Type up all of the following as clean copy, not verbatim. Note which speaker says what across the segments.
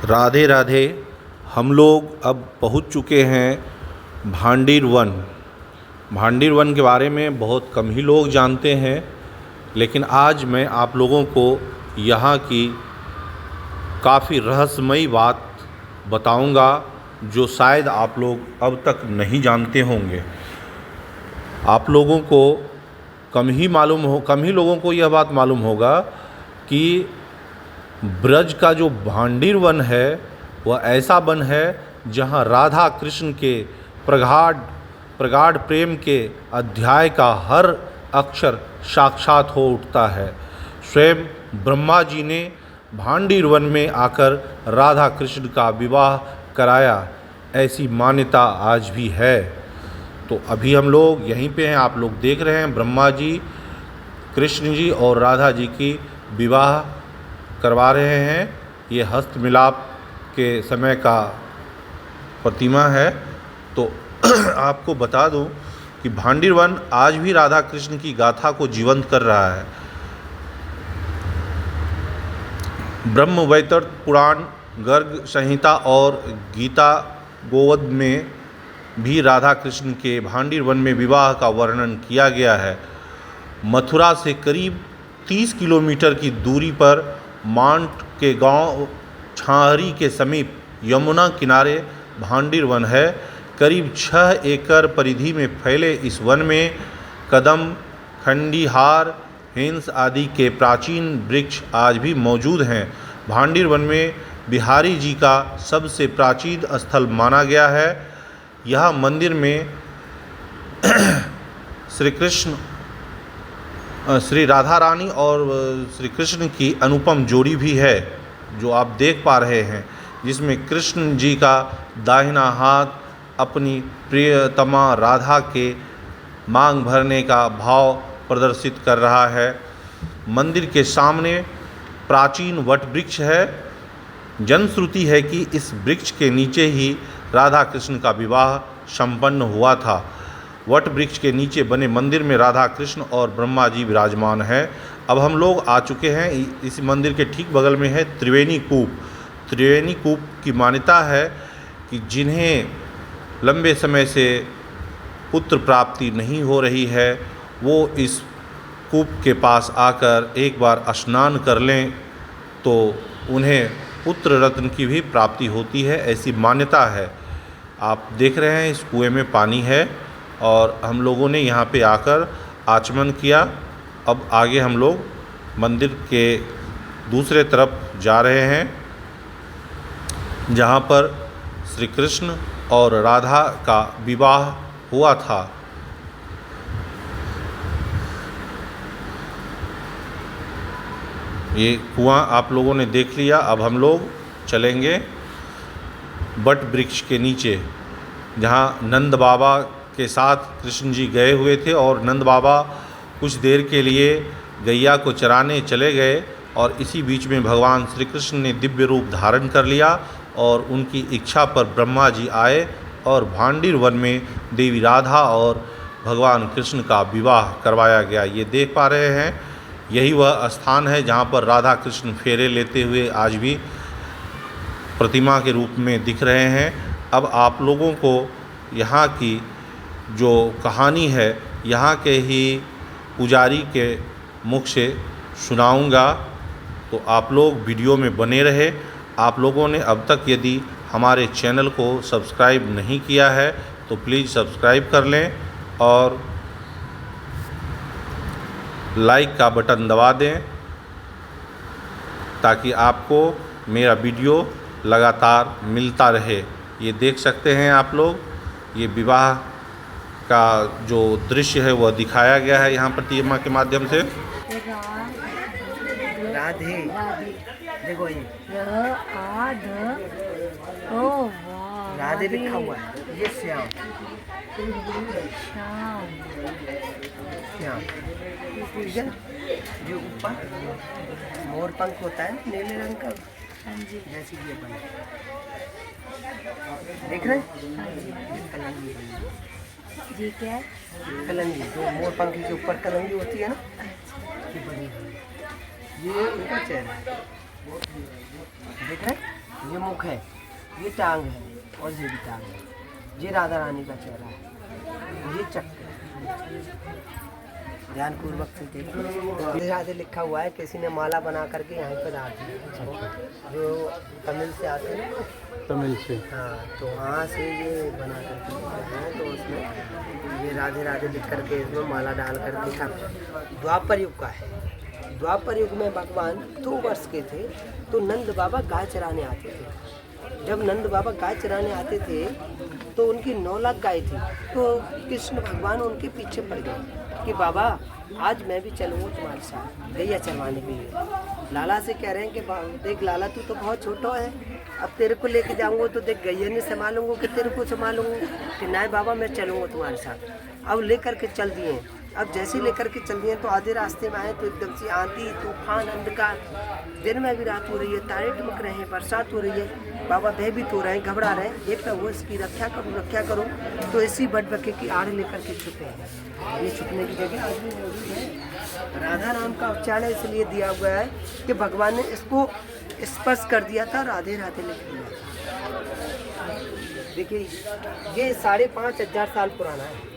Speaker 1: राधे राधे। हम लोग अब पहुंच चुके हैं भांडीर वन। भांडीर वन के बारे में बहुत कम ही लोग जानते हैं, लेकिन आज मैं आप लोगों को यहाँ की काफ़ी रहस्यमयी बात बताऊंगा जो शायद आप लोग अब तक नहीं जानते होंगे। आप लोगों को कम ही लोगों को यह बात मालूम होगा कि ब्रज का जो भांडीर वन है वह ऐसा वन है जहाँ राधा कृष्ण के प्रगाढ़ प्रेम के अध्याय का हर अक्षर साक्षात हो उठता है। स्वयं ब्रह्मा जी ने भांडीर वन में आकर राधा कृष्ण का विवाह कराया, ऐसी मान्यता आज भी है। तो अभी हम लोग यहीं पे हैं, आप लोग देख रहे हैं ब्रह्मा जी कृष्ण जी और राधा जी की विवाह करवा रहे हैं। ये हस्त मिलाप के समय का प्रतिमा है। तो आपको बता दूं कि भांडीर वन आज भी राधा कृष्ण की गाथा को जीवंत कर रहा है। ब्रह्म वैवर्त पुराण, गर्ग संहिता और गीता गोवध में भी राधा कृष्ण के भांडीर वन में विवाह का वर्णन किया गया है। मथुरा से करीब 30 किलोमीटर की दूरी पर मांट के गांव छाहरी के समीप यमुना किनारे भांडीर वन है। करीब 6 एकड़ परिधि में फैले इस वन में कदम, खंडीहार, हेंस आदि के प्राचीन वृक्ष आज भी मौजूद हैं। भांडीर वन में बिहारी जी का सबसे प्राचीन स्थल माना गया है। यह मंदिर में श्री राधा रानी और श्री कृष्ण की अनुपम जोड़ी भी है जो आप देख पा रहे हैं, जिसमें कृष्ण जी का दाहिना हाथ अपनी प्रियतमा राधा के मांग भरने का भाव प्रदर्शित कर रहा है। मंदिर के सामने प्राचीन वट वृक्ष है। जनश्रुति है कि इस वृक्ष के नीचे ही राधा कृष्ण का विवाह संपन्न हुआ था। वट वृक्ष के नीचे बने मंदिर में राधा कृष्ण और ब्रह्मा जी विराजमान हैं। अब हम लोग आ चुके हैं, इस मंदिर के ठीक बगल में है त्रिवेणी कूप। त्रिवेणी कूप की मान्यता है कि जिन्हें लंबे समय से पुत्र प्राप्ति नहीं हो रही है वो इस कूप के पास आकर एक बार स्नान कर लें तो उन्हें पुत्र रत्न की भी प्राप्ति होती है, ऐसी मान्यता है। आप देख रहे हैं इस कुएं में पानी है और हम लोगों ने यहाँ पे आकर आचमन किया। अब आगे हम लोग मंदिर के दूसरे तरफ जा रहे हैं जहाँ पर श्री कृष्ण और राधा का विवाह हुआ था। ये कुआं आप लोगों ने देख लिया। अब हम लोग चलेंगे बट वृक्ष के नीचे, जहाँ नंद बाबा के साथ कृष्ण जी गए हुए थे और नंद बाबा कुछ देर के लिए गैया को चराने चले गए और इसी बीच में भगवान श्री कृष्ण ने दिव्य रूप धारण कर लिया और उनकी इच्छा पर ब्रह्मा जी आए और भांडीर वन में देवी राधा और भगवान कृष्ण का विवाह करवाया गया। ये देख पा रहे हैं, यही वह स्थान है जहाँ पर राधा कृष्ण फेरे लेते हुए आज भी प्रतिमा के रूप में दिख रहे हैं। अब आप लोगों को यहाँ की जो कहानी है यहाँ के ही पुजारी के मुख से सुनाऊंगा, तो आप लोग वीडियो में बने रहे। आप लोगों ने अब तक यदि हमारे चैनल को सब्सक्राइब नहीं किया है तो प्लीज़ सब्सक्राइब कर लें और लाइक का बटन दबा दें ताकि आपको मेरा वीडियो लगातार मिलता रहे। ये देख सकते हैं आप लोग, ये विवाह का जो दृश्य है वह दिखाया गया है यहाँ प्रतिमा के माध्यम से।
Speaker 2: राधे देखो ये राधे लिखा हुआ है, ये श्याम श्याम, ठीक है। जो ऊपर मोर पंख होता है नीले रंग का, जैसे ये बना देख रहे हैं। कलंगी
Speaker 3: जी क्या?
Speaker 2: कलंगी जो मोर पंख के ऊपर कलंगी होती है ना, ये बनी हुई, ये उनका चेहरा है, देख रहे हैं। ये मुख है, ये टांग है और ये भी टांग है। ये राधा रानी का चेहरा है, ये चक्र है। ध्यान पूर्वक से देखिए, राधे राधे लिखा हुआ है, किसी ने माला बना करके यहाँ पर डाल दिया, जो तमिल से आते हैं ना,
Speaker 4: तमिल से।
Speaker 2: हाँ, तो वहाँ से ये बना करके लिख रहे हैं, तो उसमें ये राधे राधे लिख करके इसमें माला डाल करके कर। द्वापर युग का है। द्वापर युग में भगवान 2 वर्ष के थे, तो नंद बाबा गाय चराने आते थे। जब नंद बाबा गाय चराने आते थे तो उनकी 9 लाख गाय थी, तो कृष्ण भगवान उनके पीछे पड़ गए कि बाबा आज मैं भी चलूँगा तुम्हारे साथ गैया चरवाने के लिए। लाला से कह रहे हैं कि देख लाला तू तो बहुत छोटा है, अब तेरे को लेके जाऊँगा तो देख गैया नहीं संभालूंगा कि तेरे को संभालूंगा, कि नहीं बाबा मैं चलूँगा तुम्हारे साथ। अब लेकर के चल दिए। अब जैसे लेकर के चल दिए तो आधे रास्ते में आए तो एकदम से आंधी तूफान अंधकार, दिन में भी रात हो रही है, तारे टमक रहे हैं, बरसात हो रही है। बाबा भयभीत हो रहे हैं, घबरा रहे हैं, ये प्रभु इसकी रक्षा करो। तो इसी भटभके की आड़ लेकर के छुपे हैं। ये छुपने की जगह आज भी मौजूद है। राधा नाम का उच्चारण इसलिए दिया हुआ है कि भगवान ने इसको स्पर्श कर दिया था, राधे राधे लिख दिया था। देखिए ये 5,500 साल पुराना है।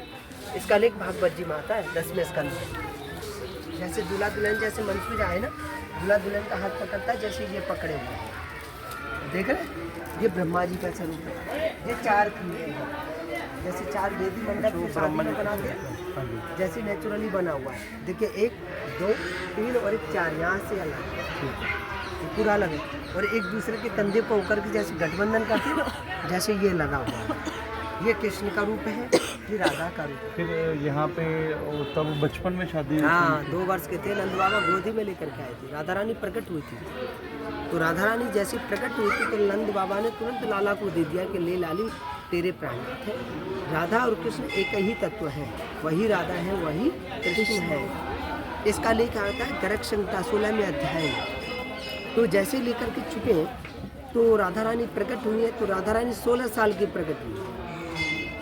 Speaker 2: इसका लेख भागवत जी में आता है 10वें स्कंद में। जैसे दूल्हा दुल्हन जैसे मंच में जाए ना, दूल्हा दुल्हन का हाथ पकड़ता है, जैसे ये पकड़े हुए हैं, देख रहे हैं? ये ब्रह्मा जी का स्वरूप है। ये 4 खंडे हैं, जैसे 4 वेदी मंडप को शादी में बनाते हैं, जैसे नेचुरली बना हुआ है। देखिए 1 2 3 और 1 4 यहाँ से अलग है, ये पूरा अलग है। और एक दूसरे के कंधे को होकर के जैसे गठबंधन करते हैं ना, जैसे ये लगा हुआ है। ये कृष्ण का रूप है, ये राधा का रूप है।
Speaker 4: फिर यहाँ पे तब बचपन में शादी?
Speaker 2: हाँ, 2 वर्ष के थे, नंद बाबा गोदी में लेकर के आए थे। राधा रानी प्रकट हुई थी, तो राधा रानी जैसी प्रकट हुई थी तो नंद बाबा ने तुरंत लाला को दे दिया कि ले लाली तेरे प्राणनाथ है। राधा और कृष्ण एक ही तत्व है, वही राधा है वही कृष्ण है। इसका लेख आता है गर्ग संहिता 16वें अध्याय में। तो जैसे लेकर के चुके तो राधा रानी प्रकट हुई है, तो राधा रानी 16 साल की प्रकट हुई।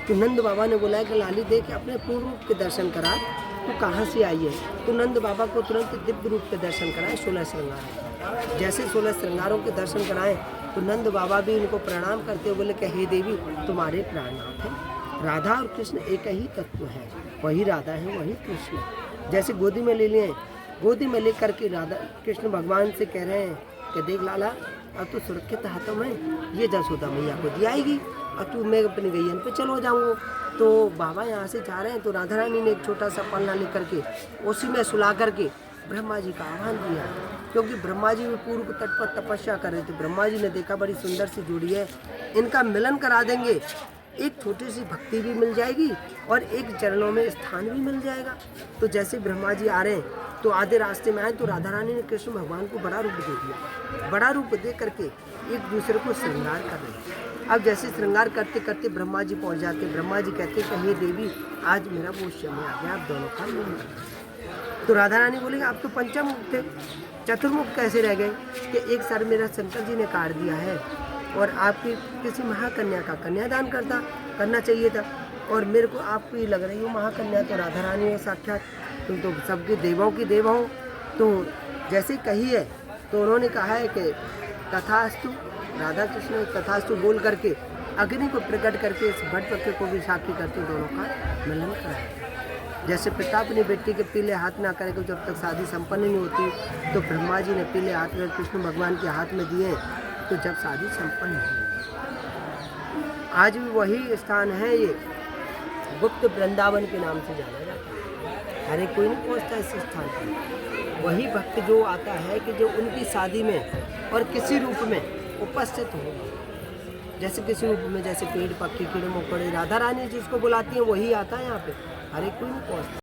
Speaker 2: तो नंद बाबा ने बोला कि लाली देख अपने पूर्ण रूप के दर्शन करा, तो कहाँ से आई है? तो नंद बाबा को तुरंत दिव्य रूप के दर्शन कराए, 16 श्रृंगार। जैसे 16 श्रृंगारों के दर्शन कराए तो नंद बाबा भी इनको प्रणाम करते हुए बोले कि हे देवी तुम्हारे प्राणनाथ है। राधा और कृष्ण एक ही तत्व है, वही राधा है वही कृष्ण। जैसे गोदी में ले लिए, गोदी में लेकर के राधा कृष्ण भगवान से कह रहे हैं कि देख लाला अब तो सुरक्षित हाथों में ये जसोदा मैया को दी आएगी, अब तू मैं अपनी गैयन पे चलो जाऊँगा। तो बाबा यहाँ से जा रहे हैं, तो राधा रानी ने एक छोटा सा पन्ना लेकर के उसी में सुला करके ब्रह्मा जी का आह्वान दिया, क्योंकि ब्रह्मा जी भी पूर्व तट पर तपस्या कर रहे थे। ब्रह्मा जी ने देखा बड़ी सुंदर सी जोड़ी है, इनका मिलन करा देंगे, एक छोटी सी भक्ति भी मिल जाएगी और एक चरणों में स्थान भी मिल जाएगा। तो जैसे ब्रह्मा जी आ रहे हैं तो आधे रास्ते में आए तो राधा रानी ने कृष्ण भगवान को बड़ा रूप दे दिया। बड़ा रूप दे करके एक दूसरे को श्रृंगार कर रहे हैं। अब जैसे श्रृंगार करते करते ब्रह्मा जी पहुंच जाते, ब्रह्मा जी कहते कि हे देवी आज मेरा वो समय आ गया, आप दोनों का मिलन करना। तो राधा रानी बोली आप तो पंचमुख थे, चतुर्मुख कैसे रह गए? कि एक सर मेरा शंकर जी ने काट दिया है और आपकी किसी महाकन्या का कन्यादान करना चाहिए था, और मेरे को आपको ये लग रही हो महाकन्या तो राधा रानी है साक्षात, तुम तो सबके देवों की देव हो। तो जैसे कही है तो उन्होंने कहा है कि तथास्तु, राधा कृष्ण तथास्तु बोल करके अग्नि को प्रकट करके इस भटपक्के को भी साक्षी करके दोनों का मिलन कराया। जैसे पिता अपनी बेटी के पीले हाथ ना करेगा जब तक शादी संपन्न नहीं होती, तो ब्रह्मा जी ने पीले हाथ में कृष्ण भगवान के हाथ में दिए तो जब शादी संपन्न हुई। आज भी वही स्थान है, ये गुप्त वृंदावन के नाम से जाना जाता है। हर एक कोई नहीं पहुँचता इस स्थान पर। वही भक्त जो आता है कि जो उनकी शादी में और किसी रूप में उपस्थित हो, जैसे किसी रूप में, जैसे पेड़ पक्षी कीड़े मकोड़े, राधा रानी जिसको बुलाती हैं वही आता है यहाँ पे। हर एक कोई नहीं पहुँचता।